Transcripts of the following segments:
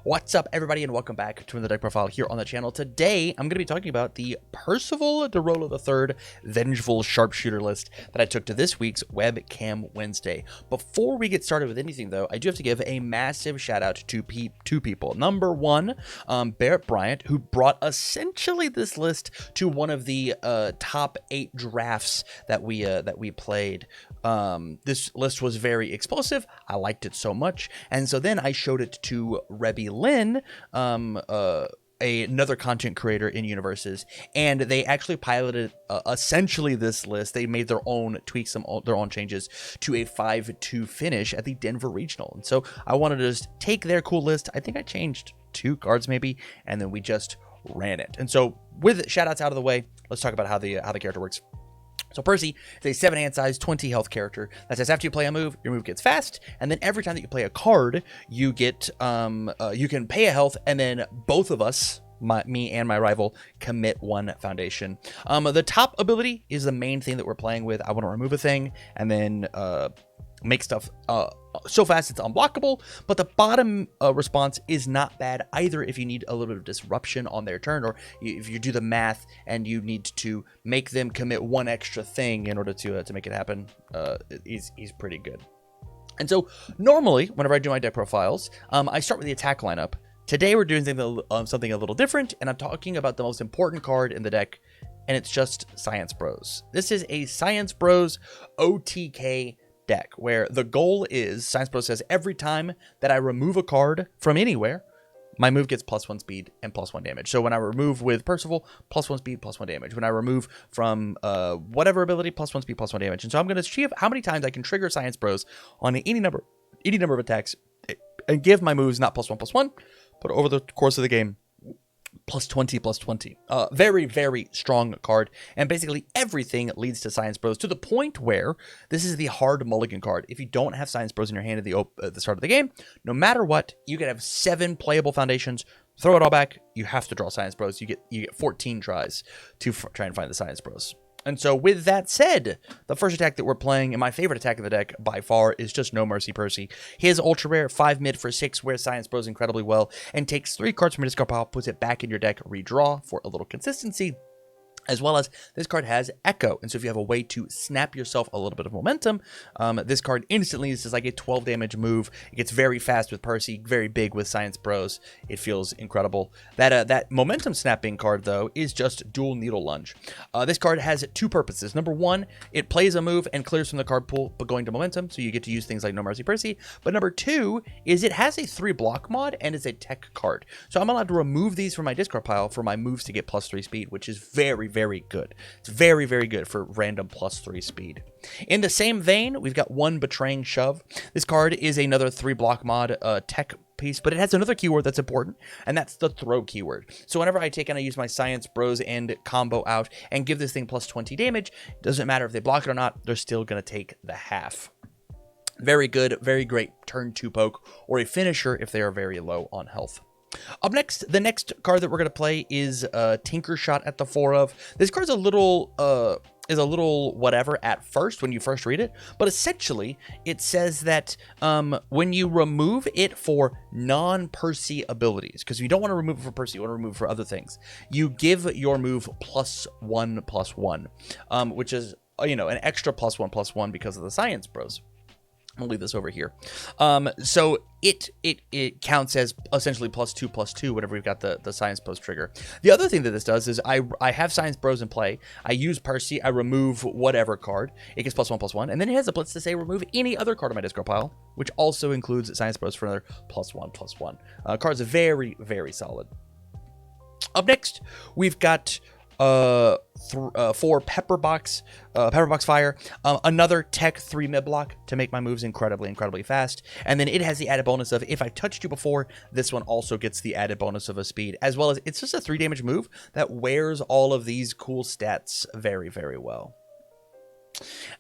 What's up, everybody, and welcome back to another deck profile here on the channel. Today, I'm going to be talking about the Percival de Rolo III Vengeful Sharpshooter list that I took to this week's Webcam Wednesday. Before we get started with anything, though, I do have to give a massive shout out to two people. Number one, Barrett Bryant, who brought essentially this list to one of the top 8 drafts that we played. This list was very explosive. I liked it so much, and so then I showed it to Rebby Lynn, another content creator in UniVersus, and they actually piloted essentially this list. They made their own tweaks, their own changes to a 5-2 finish at the Denver Regional. And so I wanted to just take their cool list. I think I changed 2 cards maybe, and then we just ran it. And so with shout outs out of the way, let's talk about how the character works. So Percy is a 7 hand size, 20 health character that says after you play a move, your move gets fast, and then every time that you play a card, you get you can pay a health, and then both of us, me and my rival, commit 1 foundation. The top ability is the main thing that we're playing with. I want to remove a thing and then make stuff so fast it's unblockable, but the bottom response is not bad either if you need a little bit of disruption on their turn, or if you do the math and you need to make them commit 1 extra thing in order to make it happen. He's pretty good. And so normally whenever I do my deck profiles, I start with the attack lineup. Today we're doing something a little different, and I'm talking about the most important card in the deck, and it's just Science Bros. This is a Science Bros OTK deck, where the goal is, Science Bros says, every time that I remove a card from anywhere, my move gets +1 speed and +1 damage. So when I remove with Percival, +1 speed, +1 damage. When I remove from whatever ability, +1 speed, +1 damage. And so I'm going to see how many times I can trigger Science Bros on any number of attacks and give my moves not +1/+1, but over the course of the game, +20/+20. Very, very strong card, and basically everything leads to Science Bros, to the point where this is the hard mulligan card. If you don't have Science Bros in your hand at the start of the game, no matter what, you could have 7 playable foundations, throw it all back, you have to draw Science Bros. You get 14 tries to try and find the Science Bros. And so with that said, the first attack that we're playing, and my favorite attack of the deck by far, is just No Mercy Percy. His ultra rare 5 mid for 6 wears Science Bros incredibly well and takes 3 cards from your discard pile, puts it back in your deck, redraw for a little consistency. As well as this card has Echo, and so if you have a way to snap yourself a little bit of momentum, this card instantly is just like a 12 damage move. It gets very fast with Percy, very big with Science Bros. It feels incredible. That momentum snapping card, though, is just Dual Needle Lunge. This card has 2 purposes. Number 1, it plays a move and clears from the card pool, but going to momentum, so you get to use things like No Mercy Percy. But number 2 is it has a 3 block mod and is a tech card. So I'm allowed to remove these from my discard pile for my moves to get +3 speed, which is very, very good. It's very, very good for random +3 speed. In the same vein, we've got 1 Betraying Shove. This card is another 3 block mod tech piece, but it has another keyword that's important, and that's the throw keyword. So whenever I take and I use my Science Bros and combo out and give this thing +20 damage, it doesn't matter if they block it or not, they're still going to take the half. Very good, very great turn 2 poke, or a finisher if they are very low on health. Up next, the next card that we're going to play is Tinker Shot at the 4 of. This card's a little whatever at first when you first read it, but essentially it says that when you remove it for non-Percy abilities, because you don't want to remove it for Percy, you want to remove it for other things, you give your move +1/+1, which is an extra +1/+1 because of the Science Bros. I'll leave this over here. So it counts as essentially +2/+2 whenever we've got the Science Bros trigger. The other thing that this does is I have Science Bros in play. I use Percy. I remove whatever card. It gets +1/+1, and then it has a blitz to say remove any other card on my discard pile, which also includes Science Bros for another +1/+1. Card's very, very solid. Up next, we've got 4 Pepperbox Fire, another tech 3 mid block to make my moves incredibly fast, and then it has the added bonus of if I touched you before, this one also gets the added bonus of a speed, as well as it's just a 3 damage move that wears all of these cool stats very, very well.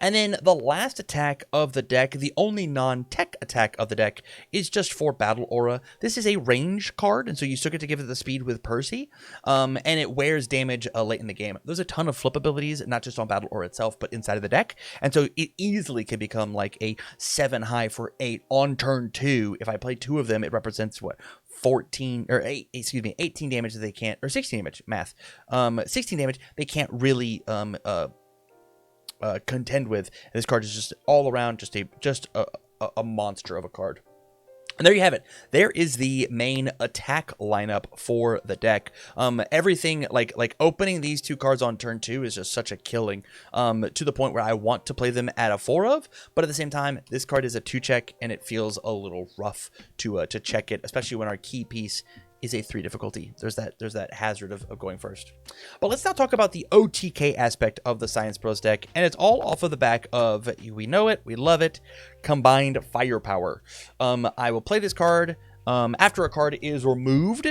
And then the last attack of the deck, the only non-tech attack of the deck, is just for Battle Aura. This is a range card, and so you still get to give it the speed with Percy, and it wears damage late in the game. There's a ton of flip abilities, not just on Battle Aura itself, but inside of the deck, and so it easily can become like a 7 high for 8 on turn 2. If I play 2 of them, it represents, what, 14 or 8, excuse me, 18 damage that they can't, or 16 damage, math, 16 damage they can't really contend with. And this card is just all around just a monster of a card. And there you have it. There is the main attack lineup for the deck. Everything like opening these two cards on turn 2 is just such a killing, to the point where I want to play them at a 4 of, but at the same time, this card is a 2 check and it feels a little rough to check it, especially when our key piece is a 3 difficulty. There's that hazard of going first. But let's now talk about the OTK aspect of the Science Bros deck, and it's all off of the back of, we know it, we love it, combined firepower. I will play this card after a card is removed,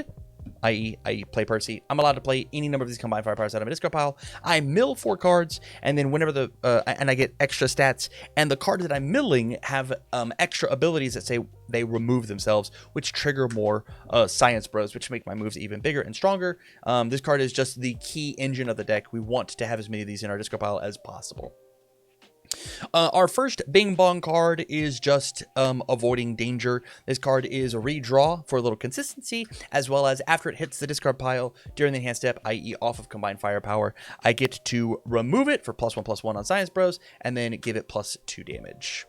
i.e. I play Percy. I'm allowed to play any number of these combined firepowers out of my discard pile. I mill 4 cards, and then whenever and I get extra stats, and the cards that I'm milling have extra abilities that say they remove themselves, which trigger more Science Bros, which make my moves even bigger and stronger. This card is just the key engine of the deck. We want to have as many of these in our discard pile as possible. Our first Bing Bong card is just avoiding danger. This card is a redraw for a little consistency, as well as after it hits the discard pile during the enhanced step, i.e. off of combined firepower, I get to remove it for +1/+1 on Science Bros, and then give it +2 damage.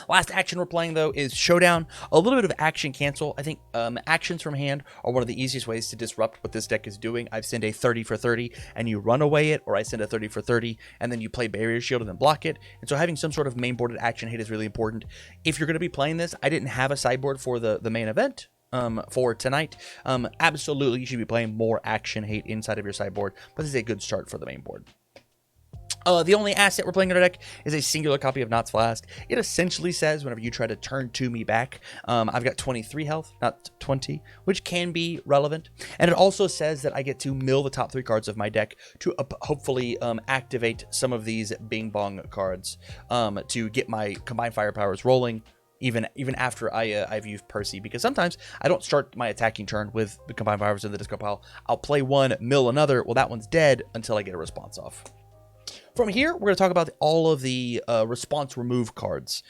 Last action we're playing, though, is Showdown. A little bit of action cancel. I think actions from hand are one of the easiest ways to disrupt what this deck is doing. I send a 30 for 30 and you run away it, or I send a 30 for 30 and then you play Barrier Shield and then block it. And so having some sort of mainboarded action hit is really important. If you're going to be playing this, I didn't have a sideboard for the main event for tonight. Absolutely, you should be playing more action hate inside of your sideboard, but this is a good start for the main board. The only asset we're playing in our deck is a singular copy of Knott's Flask. It essentially says whenever you try to turn to me back, I've got 23 health, not 20, which can be relevant. And it also says that I get to mill the top 3 cards of my deck to hopefully activate some of these Bing Bong cards to get my combined firepowers rolling. Even after I've used Percy, because sometimes I don't start my attacking turn with the combined powers in the discard pile. I'll play one, mill another. Well, that one's dead until I get a response off. From here, we're going to talk about all of the response remove cards.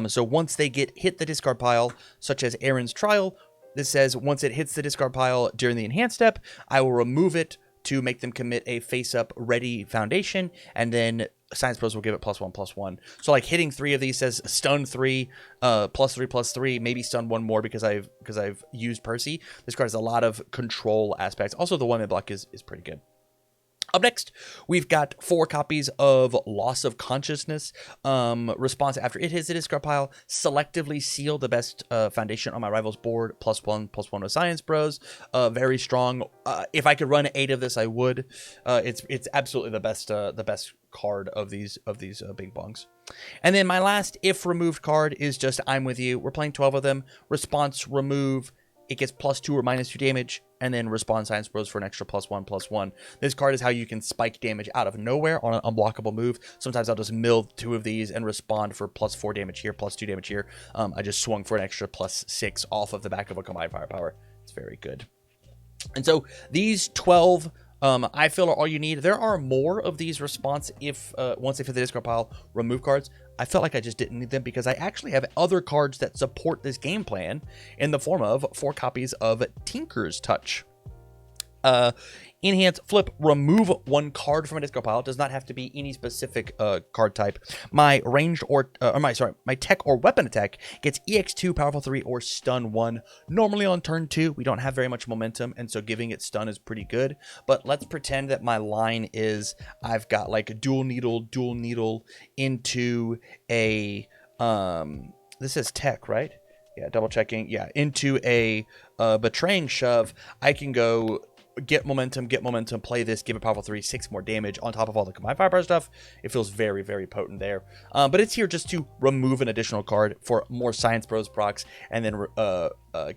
So once they hit the discard pile, such as Aaron's Trial, this says once it hits the discard pile during the enhanced step, I will remove it to make them commit a face-up ready foundation, and then Science Bros will give it +1/+1. So like hitting 3 of these says stun 3, +3/+3, maybe stun 1 more because I've used Percy. This card has a lot of control aspects. Also, the 1-minute block is pretty good. Up next, we've got 4 copies of Loss of Consciousness. Response after it hits the discard pile. Selectively seal the best foundation on my rival's board. +1/+1 with Science Bros. Very strong. If I could run 8 of this, I would. It's absolutely the best card of these Bing Bongs. And then my last if removed card is just I'm With You. We're playing 12 of them. Response remove. It gets +2 or -2 damage, and then Respawn Science Bros for an extra +1/+1. This card is how you can spike damage out of nowhere on an unblockable move. Sometimes I'll just mill 2 of these and respond for +4 damage here, +2 damage here. I just swung for an extra +6 off of the back of a combined firepower. It's very good. And so these 12 I feel are all you need. There are more of these response if once they fit the discard pile remove cards. I felt like I just didn't need them because I actually have other cards that support this game plan in the form of 4 copies of Tinker's Touch. Enhance, flip, remove 1 card from a discard pile. It does not have to be any specific card type. My ranged my tech or weapon attack gets EX2, powerful 3, or stun 1. Normally on turn 2, we don't have very much momentum, and so giving it stun is pretty good. But let's pretend that my line is I've got like a dual needle into a this is tech, right? Yeah, double checking. Yeah, into a betraying shove. I can go get momentum, play this, give it powerful 3, 6 more damage on top of all the combined firepower stuff. It feels very, very potent there. But it's here just to remove an additional card for more Science Bros procs, and then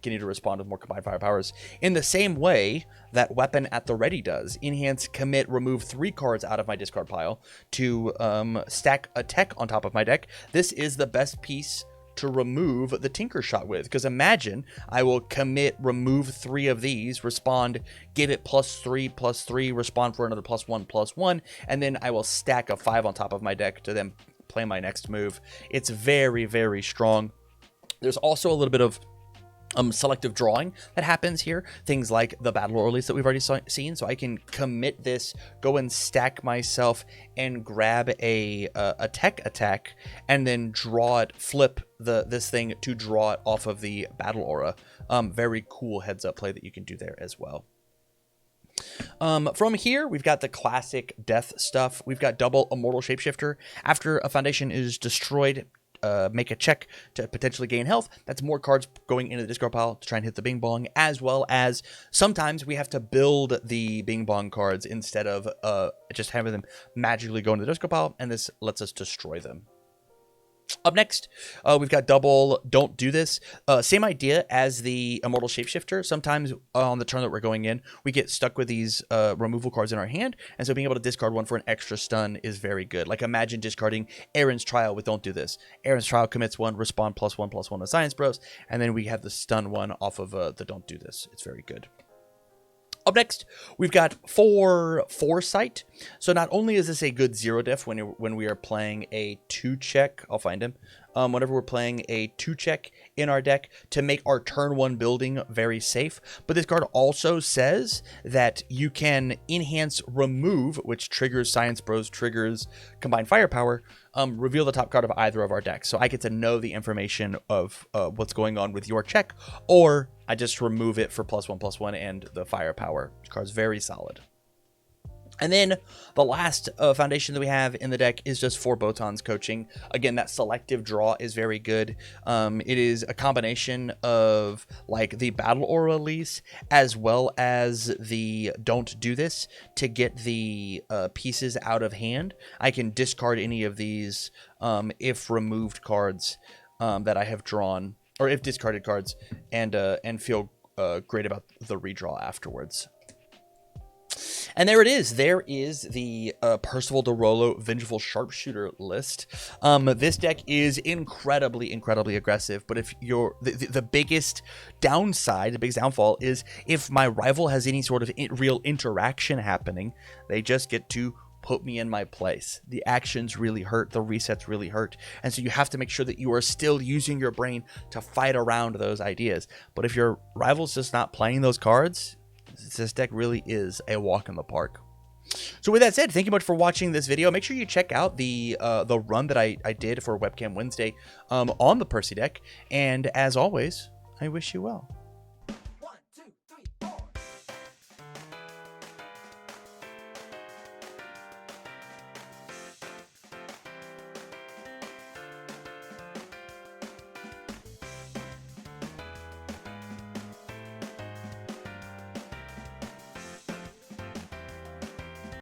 getting to respond with more combined firepowers. In the same way that Weapon at the Ready does. Enhance, commit, remove 3 cards out of my discard pile to stack a tech on top of my deck. This is the best piece to remove the Tinker Shot with, because imagine I will commit, remove 3 of these, respond, give it +3/+3, respond for another +1/+1, and then I will stack a 5 on top of my deck to then play my next move. It's very, very strong. There's also a little bit of selective drawing that happens here. Things like the battle release that we've already seen. So I can commit this, go and stack myself, and grab a tech attack, and then draw it, flip this thing to draw it off of the battle aura. Very cool heads up play that you can do there as well. From here, we've got the classic death stuff. We've got double Immortal Shapeshifter. After a foundation is destroyed, make a check to potentially gain health. That's more cards going into the discard pile to try and hit the Bing Bong, as well as sometimes we have to build the Bing Bong cards instead of just having them magically go into the discard pile, and this lets us destroy them. Up next, we've got double Don't Do This. Same idea as the Immortal Shapeshifter. Sometimes on the turn that we're going in, we get stuck with these removal cards in our hand, and so being able to discard one for an extra stun is very good. Like imagine discarding Aaron's Trial with Don't Do This. Aaron's Trial commits one, respond +1/+1 to Science Bros, and then we have the stun one off of the Don't Do This. It's very good. Up next, we've got Foresight. So not only is this a good 0-diff when we are playing a 2-check, I'll find him, whenever we're playing a 2-check in our deck to make our turn 1 building very safe, but this card also says that you can enhance remove, which triggers Science Bros, triggers Combined Firepower, reveal the top card of either of our decks. So I get to know the information of what's going on with your check, or I just remove it for +1/+1 and the firepower. This card's very solid. And then the last foundation that we have in the deck is just 4 Botons Coaching. Again, that selective draw is very good. It is a combination of like the Battle Aura release as well as the Don't Do This to get the pieces out of hand. I can discard any of these if removed cards that I have drawn, or if discarded cards, and feel great about the redraw afterwards. And there it is. There is the Percival to Rolo Vengeful Sharpshooter list. This deck is incredibly aggressive, but if you're the biggest downside, the biggest downfall is if my rival has any sort of real interaction happening, they just get to put me in my place. The actions really hurt, the resets really hurt, and so you have to make sure that you are still using your brain to fight around those ideas. But if your rival's just not playing those cards, this deck really is a walk in the park. So with that said, thank you much for watching this video. Make sure you check out the run that I did for Webcam Wednesday on the Percy deck, and as always, I wish you well.